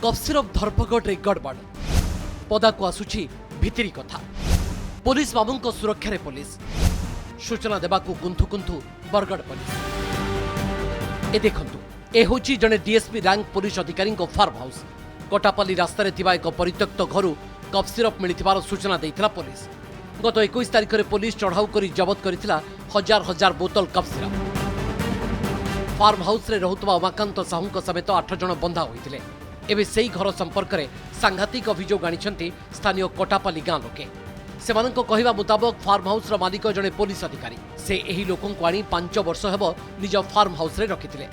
कफसिरप धरपकड़ रे गड़बड़ पदा को आसुची भितरी कथा पुलिस बाबू को सुरक्षा रे पुलिस सूचना देवा गुंथु गुंथु बरगड़ पुलिस ए देखंतु ए होची जने डीएसपी रैंक पुलिस अधिकारी को फार्म हाउस कोटापल्ली रास्ता रे थिबा एक परित्यक्त घरु कफसिरप मिलिथिबार सूचना देइथिला पुलिस गत 21 तारिख रे पुलिस चढ़ाऊ करी जबत करिथिला हजार हजार बोतल कफसिरप फार्म हाउस रे रहुतबा उमाकांत साहू समेत 8 जन बंधा होइथिले एबे सेही घर संपर्क में सांघातिक अभियोग आनिछंती स्थानीय कोटापल्ली गाँ लोके सेमानंको कहिबा मुताबक फार्म हाउस रो मालिक जने पुलिस अधिकारी से एही लोकन को आनी 5 वर्ष हेबो निज फार्म हाउस रे रखिथिले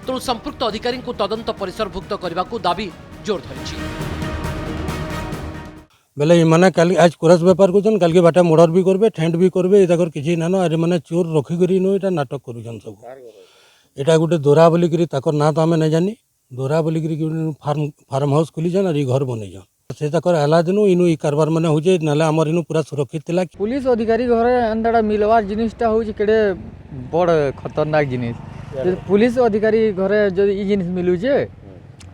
तेणु संपृक्त अधिकारी को तदंत परिसरभुक्त करने को दाबी जोर धरिछि बेले इमाने काली आज कोरस व्यापार करछन काल के बाटा मर्डर भी करबे ठेंड भी करबे एताकर किछि नानो अरे माने चोर रखी करी नो एटा नाटक करूछन सब एटा गुटे दोरा बोली करी ताकर ना तो हमें नहीं जानी दोरा बोली करी फार्म हाउस खुली जान अरे घर बनै जान से ताकर हला दिनु इनु ई कारबार माने हो जे नाले हमर इनु पूरा सुरक्षित थिला पुलिस अधिकारी घरे अंदाडा मिलवार जिनिसटा हो जे केडे बड़ खतरनाक जिनिस पुलिस अधिकारी घरे जो ई जिनिस मिलु जे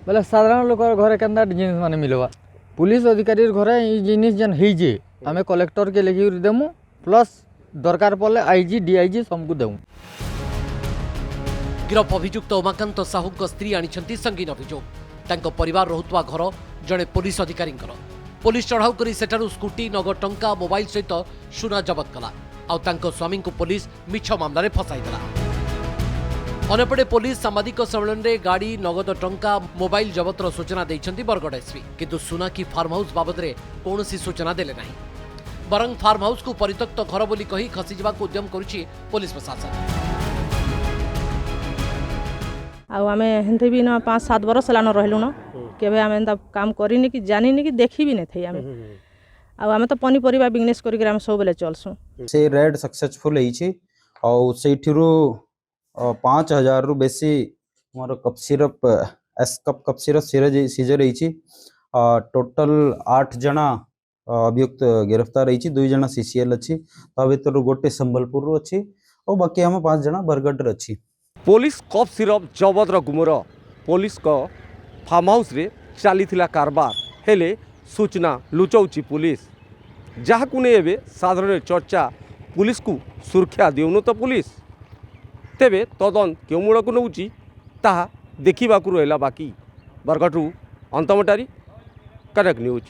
बोले साधारण लोक घरे केंदा जिनिस माने मिलवा पुलिस अधिकारी घरे ई जिनिस जन हेई जे हमें कलेक्टर के लेखि देमु प्लस दरकार पड़ले आईजी डीआईजी सबको देमु गिरफ अभियुक्त उमाकांत साहू स्त्री आनिछंती संगीन अभियोग तांको परिवार रहुतवा घर जड़े पुलिस अधिकारी पुलिस चढ़ाऊ करी सेठारु स्कूटी नगद टंका मोबाइल सहित सुना जबत कला आउ तांको स्वामी को पुलिस मिछ मामला रे फसाई देला अनेपटे पुलिस सामाजिक सम्मेलन रे गाड़ी नगद टंका मोबाइल जबतर सूचना देइछंती बरगड़ एसपी किंतु सुना की फार्म हाउस बाबद रे कोनोसी सूचना देले नहीं बरंग फार्म हाउस को परित्यक्त घर बोली कही खसी जिबाक उद्यम करुछि पुलिस प्रशासन आमे हेन्ते भी ना 5-7 बरस लान रहलु न केबे आमे एंता काम करिनि कि जानिनि कि देखि भी नै थई आमे तो पनीपरिबा बिजनेस करि आमे सब बेले चलसु से रेड सक्सेसफुल हेछि औ सेठिरु 5000 रु बेसी हमर कप सिरप एस कप सिरप सीजर हेछि टोटल 8 जना अभियुक्त गिरफ्तार हेछि 2 जना सीसीएल अछि ता भीतर गोटे संबलपुर रु अछि और बाकी हम 5 जना बरगड़ अछि पुलिस कप सिरप जबत गुमर पुलिस को फार्म हाउस रे चली कारबार हेले सूचना लुचाऊँची पुलिस जहाँ एबे साधारण चर्चा पुलिस को सुरक्षा देउनु तो पुलिस तेबे तदन क्यों मूड़ को नौची ताहा देखा रहा बाकी बरगढ़ अंतमटारी कनेक्ट न्यूज।